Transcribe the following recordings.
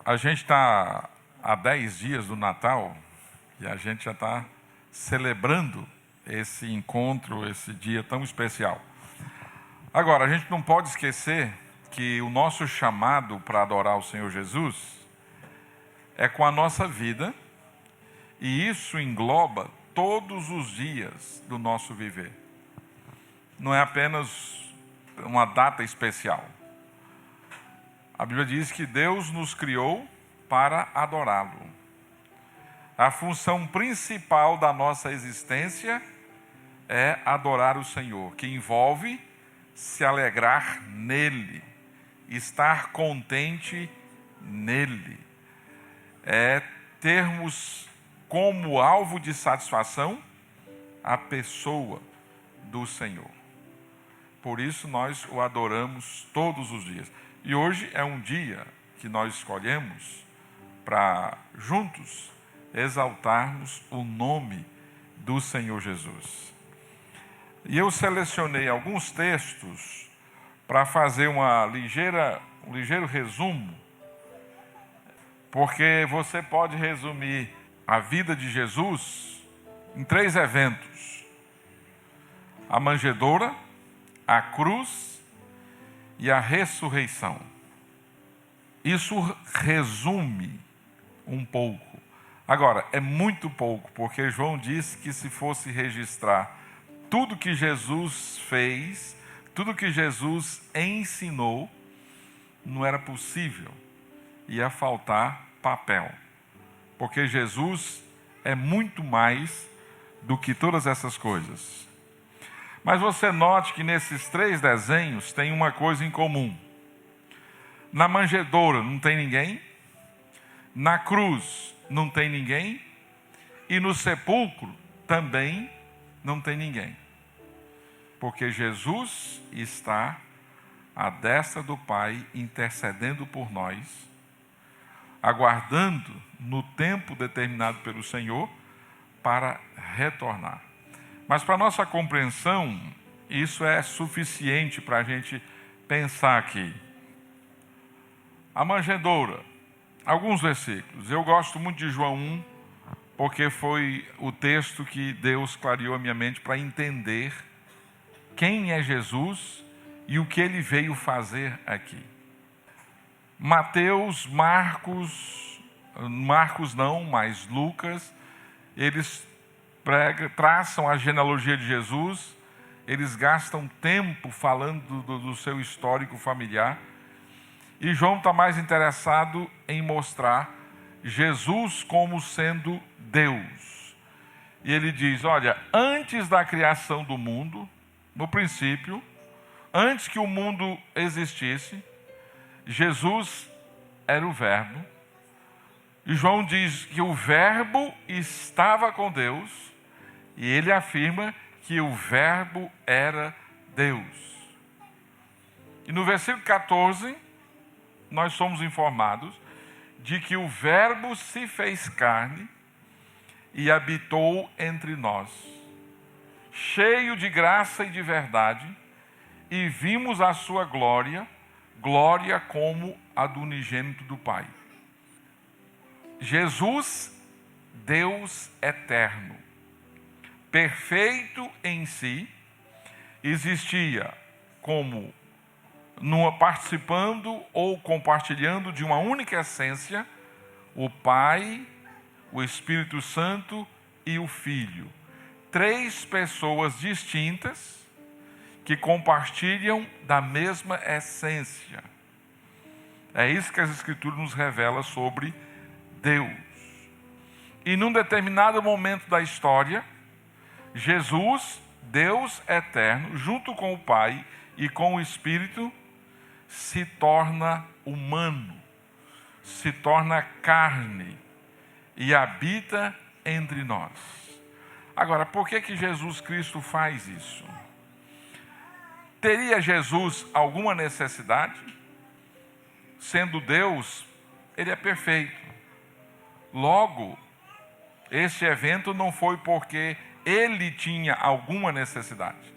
A gente está há 10 dias do Natal e a gente já está celebrando esse encontro, esse dia tão especial. Agora, a gente não pode esquecer que o nosso chamado para adorar o Senhor Jesus é com a nossa vida, e isso engloba todos os dias do nosso viver. Não é apenas uma data especial. A Bíblia diz que Deus nos criou para adorá-lo. A função principal da nossa existência é adorar o Senhor, que envolve se alegrar nele, estar contente nele. É termos como alvo de satisfação a pessoa do Senhor. Por isso nós o adoramos todos os dias. E hoje é um dia que nós escolhemos para juntos exaltarmos o nome do Senhor Jesus. E eu selecionei alguns textos para fazer um ligeiro resumo, porque você pode resumir a vida de Jesus em 3 eventos: a manjedoura, a cruz e a ressurreição. Isso resume um pouco. Agora, é muito pouco, porque João disse que se fosse registrar tudo que Jesus fez, tudo que Jesus ensinou, não era possível. Ia faltar papel. Porque Jesus é muito mais do que todas essas coisas. Mas você note que nesses 3 desenhos tem uma coisa em comum. Na manjedoura não tem ninguém, na cruz não tem ninguém, e no sepulcro também não tem ninguém. Porque Jesus está à destra do Pai, intercedendo por nós, aguardando no tempo determinado pelo Senhor para retornar. Mas para nossa compreensão, isso é suficiente para a gente pensar aqui. A manjedoura, alguns versículos. Eu gosto muito de João 1, porque foi o texto que Deus clareou a minha mente para entender quem é Jesus e o que ele veio fazer aqui. Mateus, Marcos não, mas Lucas, eles traçam a genealogia de Jesus, eles gastam tempo falando do seu histórico familiar, e João está mais interessado em mostrar Jesus como sendo Deus. E ele diz, olha, antes da criação do mundo, no princípio, antes que o mundo existisse, Jesus era o Verbo. E João diz que o Verbo estava com Deus, e ele afirma que o Verbo era Deus. E no versículo 14, nós somos informados de que o Verbo se fez carne e habitou entre nós, cheio de graça e de verdade, e vimos a sua glória, glória como a do unigênito do Pai. Jesus, Deus eterno, perfeito em si, existia como participando ou compartilhando de uma única essência, o Pai, o Espírito Santo e o Filho. 3 pessoas distintas que compartilham da mesma essência. É isso que as Escrituras nos revelam sobre Deus. E num determinado momento da história, Jesus, Deus eterno, junto com o Pai e com o Espírito, se torna humano, se torna carne e habita entre nós. Agora, por que Jesus Cristo faz isso? Teria Jesus alguma necessidade? Sendo Deus, ele é perfeito. Logo, este evento não foi porque ele tinha alguma necessidade,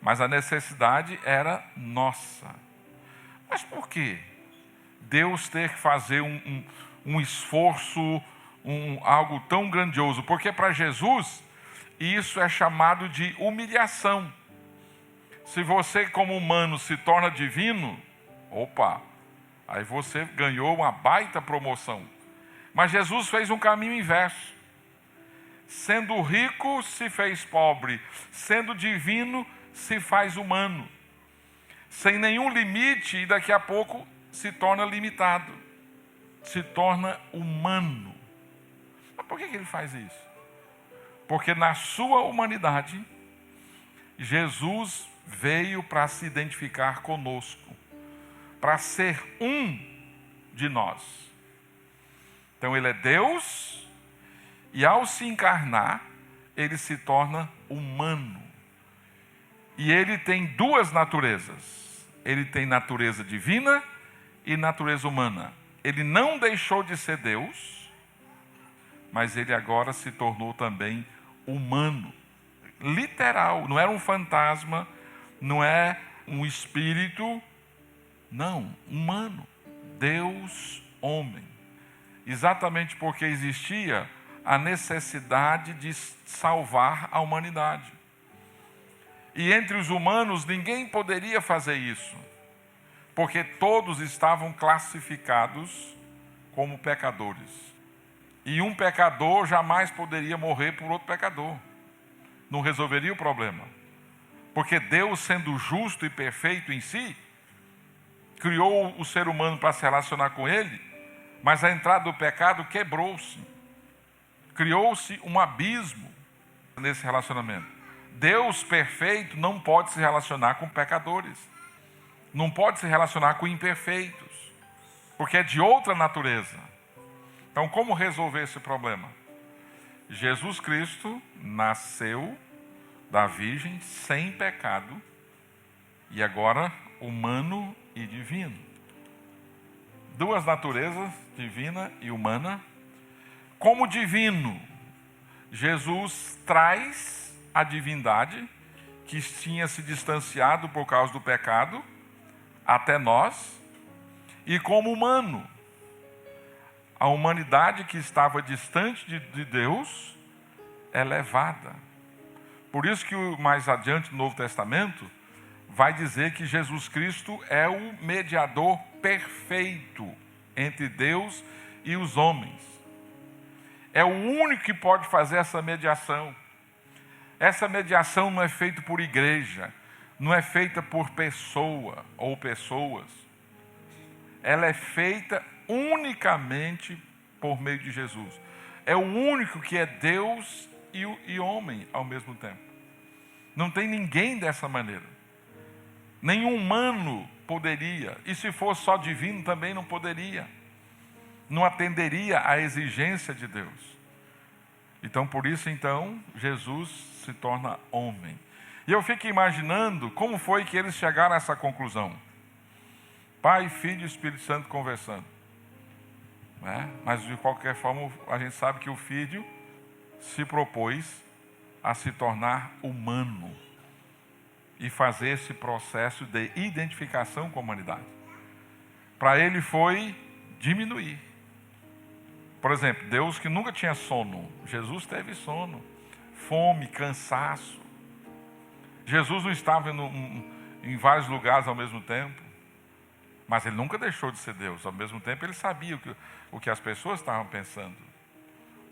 mas a necessidade era nossa. Mas por quê? Deus ter que fazer um esforço, algo tão grandioso, porque para Jesus isso é chamado de humilhação. Se você como humano se torna divino, opa, aí você ganhou uma baita promoção. Mas Jesus fez um caminho inverso. Sendo rico, se fez pobre. Sendo divino, se faz humano. Sem nenhum limite, e daqui a pouco se torna limitado. Se torna humano. Mas por que ele faz isso? Porque na sua humanidade, Jesus veio para se identificar conosco. Para ser um de nós. Então ele é Deus, e ao se encarnar, ele se torna humano. E ele tem duas naturezas. Ele tem natureza divina e natureza humana. Ele não deixou de ser Deus, mas ele agora se tornou também humano. Literal, não era um fantasma, não é um espírito, não, humano. Deus, homem. Exatamente porque existia a necessidade de salvar a humanidade. E entre os humanos ninguém poderia fazer isso, porque todos estavam classificados como pecadores. E um pecador jamais poderia morrer por outro pecador. Não resolveria o problema. Porque Deus, sendo justo e perfeito em si, criou o ser humano para se relacionar com ele, mas a entrada do pecado quebrou-se. Criou-se um abismo nesse relacionamento. Deus perfeito não pode se relacionar com pecadores. Não pode se relacionar com imperfeitos. Porque é de outra natureza. Então, como resolver esse problema? Jesus Cristo nasceu da Virgem sem pecado e agora humano e divino. Duas naturezas, divina e humana. Como divino, Jesus traz a divindade que tinha se distanciado por causa do pecado até nós, e como humano, a humanidade que estava distante de Deus é levada. Por isso que mais adiante no Novo Testamento vai dizer que Jesus Cristo é o mediador perfeito entre Deus e os homens. É o único que pode fazer essa mediação. Essa mediação não é feita por igreja, não é feita por pessoa ou pessoas. Ela é feita unicamente por meio de Jesus. É o único que é Deus e homem ao mesmo tempo. Não tem ninguém dessa maneira. Nenhum humano poderia, e se fosse só divino também não poderia. Não atenderia à exigência de Deus. Então, por isso, Jesus se torna homem. E eu fico imaginando como foi que eles chegaram a essa conclusão. Pai, Filho e Espírito Santo conversando. Mas, de qualquer forma, a gente sabe que o Filho se propôs a se tornar humano e fazer esse processo de identificação com a humanidade. Para ele foi diminuir. Por exemplo, Deus que nunca tinha sono, Jesus teve sono, fome, cansaço. Jesus não estava em vários lugares ao mesmo tempo, mas ele nunca deixou de ser Deus. Ao mesmo tempo ele sabia o que as pessoas estavam pensando.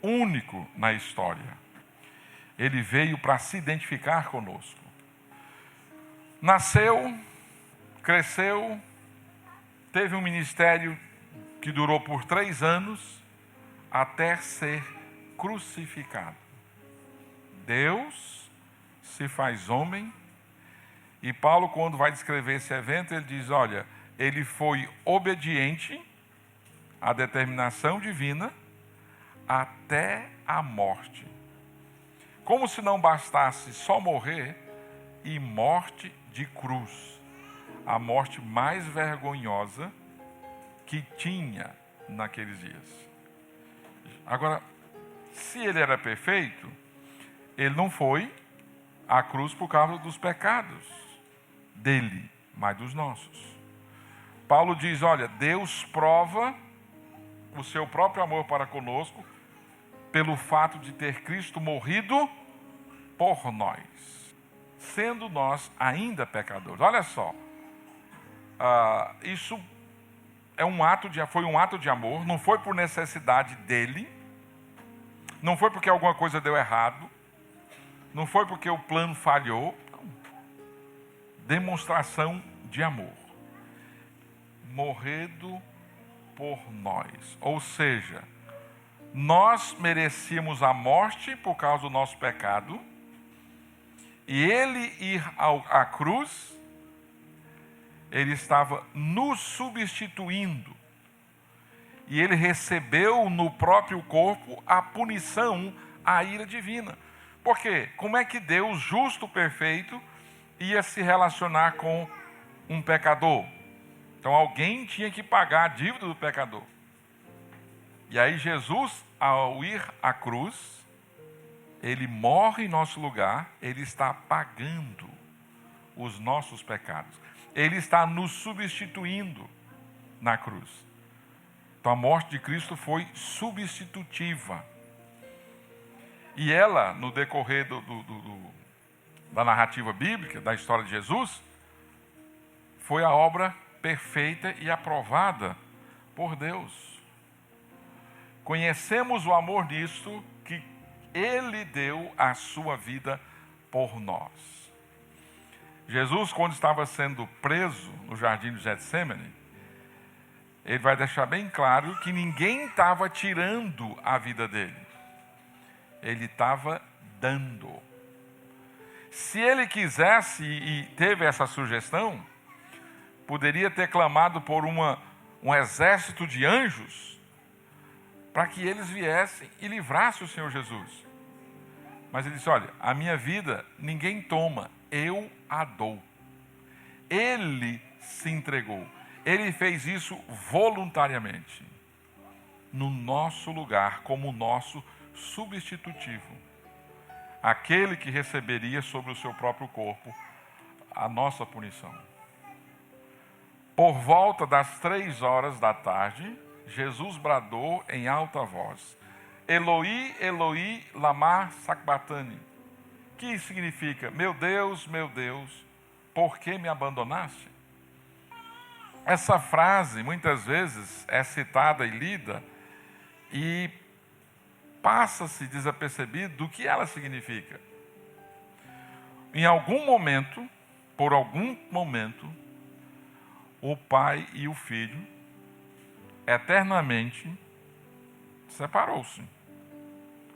Único na história. Ele veio para se identificar conosco. Nasceu, cresceu, teve um ministério que durou por 3 anos, até ser crucificado. Deus se faz homem, e Paulo, quando vai descrever esse evento, ele diz, olha, ele foi obediente à determinação divina até a morte. Como se não bastasse só morrer, e morte de cruz. A morte mais vergonhosa que tinha naqueles dias. Agora, se ele era perfeito, ele não foi à cruz por causa dos pecados dele, mas dos nossos. Paulo diz, olha, Deus prova o seu próprio amor para conosco pelo fato de ter Cristo morrido por nós, sendo nós ainda pecadores. Olha só, isso foi um ato de amor, não foi por necessidade dele, não foi porque alguma coisa deu errado, não foi porque o plano falhou, não. Demonstração de amor. Morrido por nós. Ou seja, nós merecíamos a morte por causa do nosso pecado, e ele ir à cruz, ele estava nos substituindo. E ele recebeu no próprio corpo a punição, a ira divina. Por quê? Como é que Deus, justo, perfeito, ia se relacionar com um pecador? Então alguém tinha que pagar a dívida do pecador. E aí Jesus, ao ir à cruz, ele morre em nosso lugar, ele está pagando os nossos pecados. Ele está nos substituindo na cruz. Então a morte de Cristo foi substitutiva. E ela, no decorrer da narrativa bíblica, da história de Jesus, foi a obra perfeita e aprovada por Deus. Conhecemos o amor nisto, que Ele deu a sua vida por nós. Jesus, quando estava sendo preso no jardim de Getsêmani, ele vai deixar bem claro que ninguém estava tirando a vida dele. Ele estava dando. Se ele quisesse e teve essa sugestão, poderia ter clamado por um exército de anjos para que eles viessem e livrassem o Senhor Jesus. Mas ele disse, olha, a minha vida ninguém toma, eu a dou. Ele se entregou. Ele fez isso voluntariamente, no nosso lugar, como nosso substitutivo. Aquele que receberia sobre o seu próprio corpo a nossa punição. Por volta das 3 da tarde, Jesus bradou em alta voz, Eloi, Eloi, lama sabachthani, que significa, meu Deus, por que me abandonaste? Essa frase, muitas vezes, é citada e lida e passa-se desapercebido do que ela significa. Em algum momento, por algum momento, o pai e o filho, eternamente, separou-se.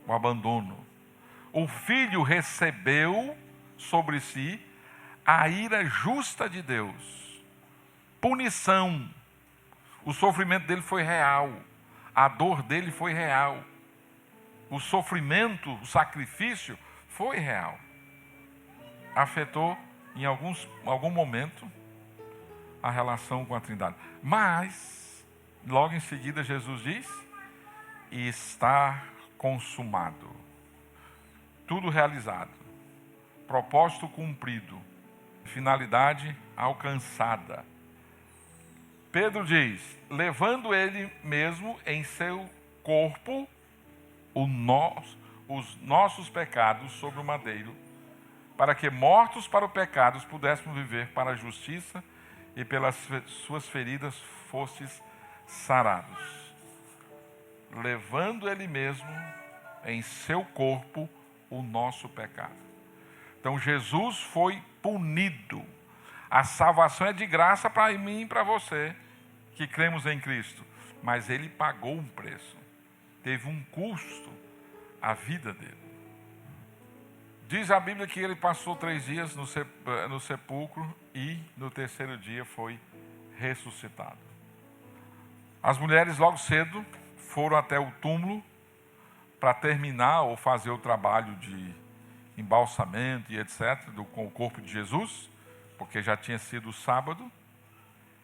O abandono. O filho recebeu sobre si a ira justa de Deus. Punição. O sofrimento dele foi real. A dor dele foi real. O sofrimento, o sacrifício foi real. Afetou em algum momento a relação com a Trindade. Mas, logo em seguida, Jesus diz, e está consumado. Tudo realizado. Propósito cumprido. Finalidade alcançada. Pedro diz, levando ele mesmo em seu corpo os nossos pecados sobre o madeiro, para que mortos para o pecado pudéssemos viver para a justiça, e pelas suas feridas fostes sarados. Levando ele mesmo em seu corpo o nosso pecado. Então Jesus foi punido. A salvação é de graça para mim e para você, que cremos em Cristo. Mas ele pagou um preço. Teve um custo a vida dele. Diz a Bíblia que ele passou 3 dias no sepulcro e no 3º dia foi ressuscitado. As mulheres logo cedo foram até o túmulo para terminar ou fazer o trabalho de embalsamento e etc. com o corpo de Jesus, porque já tinha sido sábado.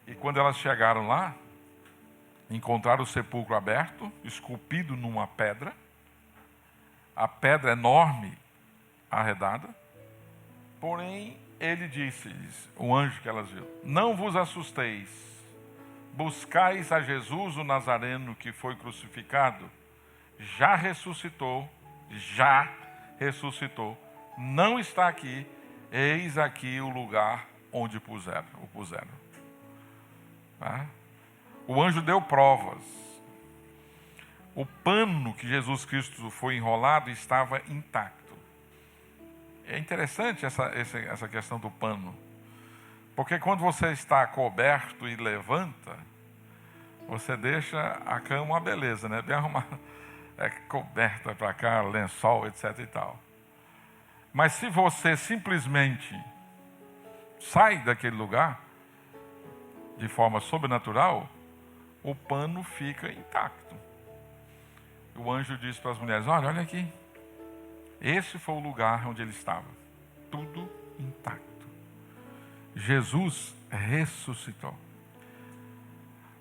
E quando elas chegaram lá, encontraram o sepulcro aberto, esculpido numa pedra, a pedra enorme, arredada. Porém, ele disse, o anjo que elas viram, não vos assusteis, buscais a Jesus, o Nazareno, que foi crucificado, já ressuscitou, não está aqui, eis aqui o lugar onde o puseram. Tá? O anjo deu provas. O pano que Jesus Cristo foi enrolado estava intacto. É interessante essa questão do pano. Porque quando você está coberto e levanta, você deixa a cama uma beleza, né? Bem arrumada. É coberta para cá, lençol, etc e tal. Mas se você simplesmente sai daquele lugar, de forma sobrenatural, o pano fica intacto. O anjo disse para as mulheres, olha aqui. Esse foi o lugar onde ele estava. Tudo intacto. Jesus ressuscitou.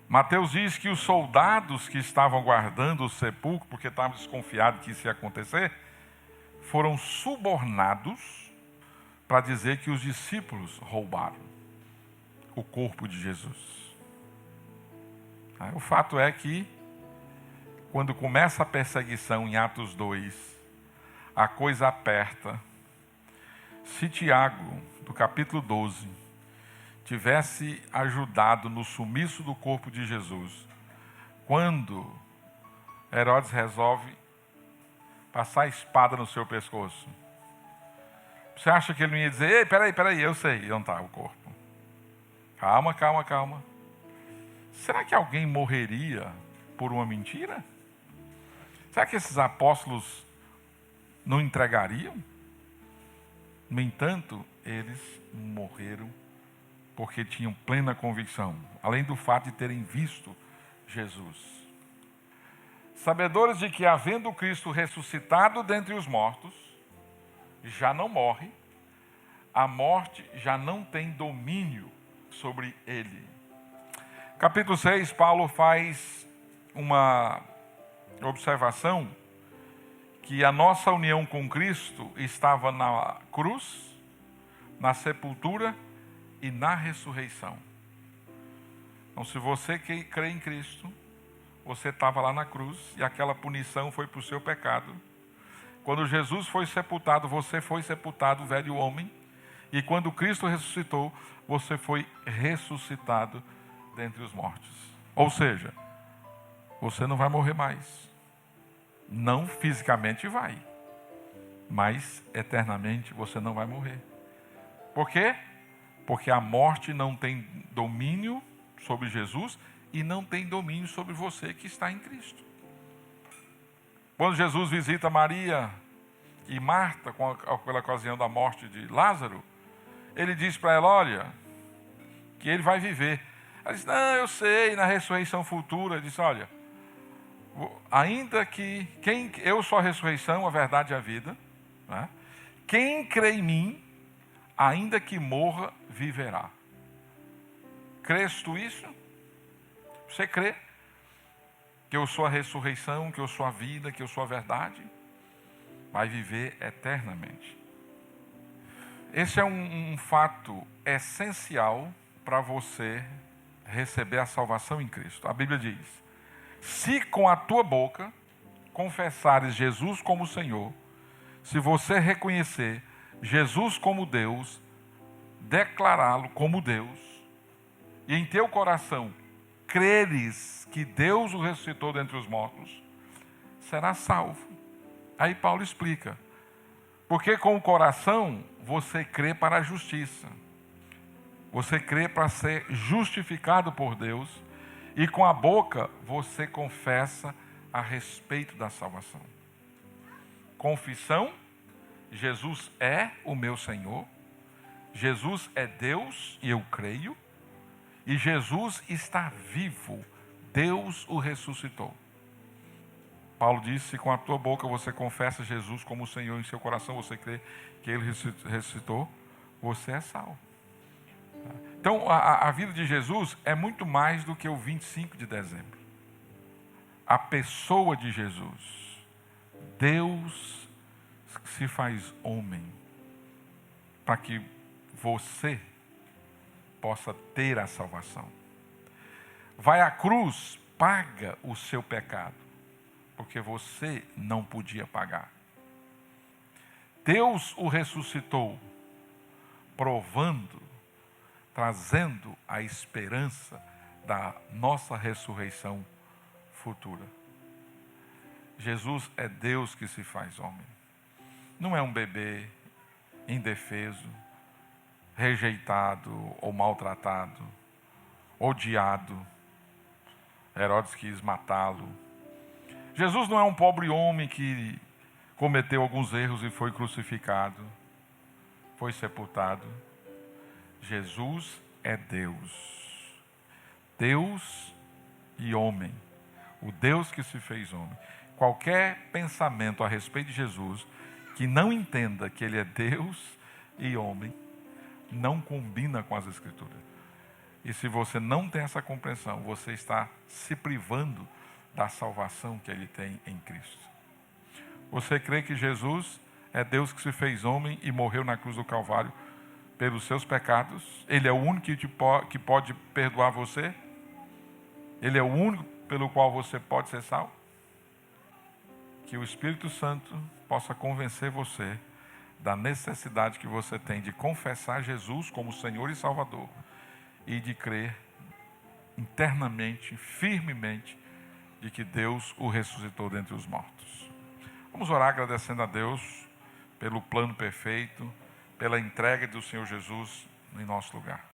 Mateus diz que os soldados que estavam guardando o sepulcro, porque estavam desconfiados que isso ia acontecer, foram subornados para dizer que os discípulos roubaram o corpo de Jesus. O fato é que, quando começa a perseguição em Atos 2, a coisa aperta. Se Tiago, do capítulo 12, tivesse ajudado no sumiço do corpo de Jesus, quando Herodes resolve passar a espada no seu pescoço, você acha que ele não ia dizer, ei, peraí, eu sei onde está o corpo. Calma. Será que alguém morreria por uma mentira? Será que esses apóstolos não entregariam? No entanto, eles morreram porque tinham plena convicção, além do fato de terem visto Jesus. Sabedores de que, havendo Cristo ressuscitado dentre os mortos, já não morre, a morte já não tem domínio sobre ele. Capítulo 6, Paulo faz uma observação que a nossa união com Cristo estava na cruz, na sepultura e na ressurreição. Então, se você crê em Cristo, você estava lá na cruz e aquela punição foi para o seu pecado. Quando Jesus foi sepultado, você foi sepultado, velho homem. E quando Cristo ressuscitou, você foi ressuscitado dentre os mortos. Ou seja, você não vai morrer mais. Não fisicamente vai, mas eternamente você não vai morrer. Por quê? Porque a morte não tem domínio sobre Jesus e não tem domínio sobre você que está em Cristo. Quando Jesus visita Maria e Marta, pela ocasião da morte de Lázaro, ele diz para ela, olha, que ele vai viver. Ela diz, não, eu sei, na ressurreição futura. Ele diz, olha, ainda que, eu sou a ressurreição, a verdade e a vida, né? Quem crê em mim, ainda que morra, viverá. Crês tu isso? Você crê que eu sou a ressurreição, que eu sou a vida, que eu sou a verdade? Vai viver eternamente. Esse é um fato essencial para você receber a salvação em Cristo. A Bíblia diz, se com a tua boca confessares Jesus como Senhor, se você reconhecer Jesus como Deus, declará-lo como Deus, e em teu coração creres que Deus o ressuscitou dentre os mortos, será salvo. Aí Paulo explica, porque com o coração você crê para a justiça, você crê para ser justificado por Deus, e com a boca você confessa a respeito da salvação. Confissão, Jesus é o meu Senhor, Jesus é Deus e eu creio, e Jesus está vivo, Deus o ressuscitou. Paulo disse, com a tua boca você confessa Jesus como o Senhor, em seu coração você crê que Ele ressuscitou, você é salvo. Então, a vida de Jesus é muito mais do que o 25 de dezembro. A pessoa de Jesus, Deus se faz homem, para que você possa ter a salvação. vai à cruz, paga o seu pecado, porque você não podia pagar. Deus o ressuscitou, provando, trazendo a esperança da nossa ressurreição futura. Jesus é Deus que se faz homem. Não é um bebê indefeso, rejeitado ou maltratado, odiado. Herodes quis matá-lo. Jesus não é um pobre homem que cometeu alguns erros e foi crucificado, foi sepultado. Jesus é Deus. Deus e homem. O Deus que se fez homem. Qualquer pensamento a respeito de Jesus que não entenda que Ele é Deus e homem, não combina com as Escrituras. E se você não tem essa compreensão, você está se privando da salvação que Ele tem em Cristo. Você crê que Jesus é Deus que se fez homem e morreu na cruz do Calvário pelos seus pecados? Ele é o único que pode perdoar você? Ele é o único pelo qual você pode ser salvo? Que o Espírito Santo possa convencer você da necessidade que você tem de confessar Jesus como Senhor e Salvador e de crer internamente, firmemente, de que Deus o ressuscitou dentre os mortos. Vamos orar agradecendo a Deus pelo plano perfeito, pela entrega do Senhor Jesus em nosso lugar.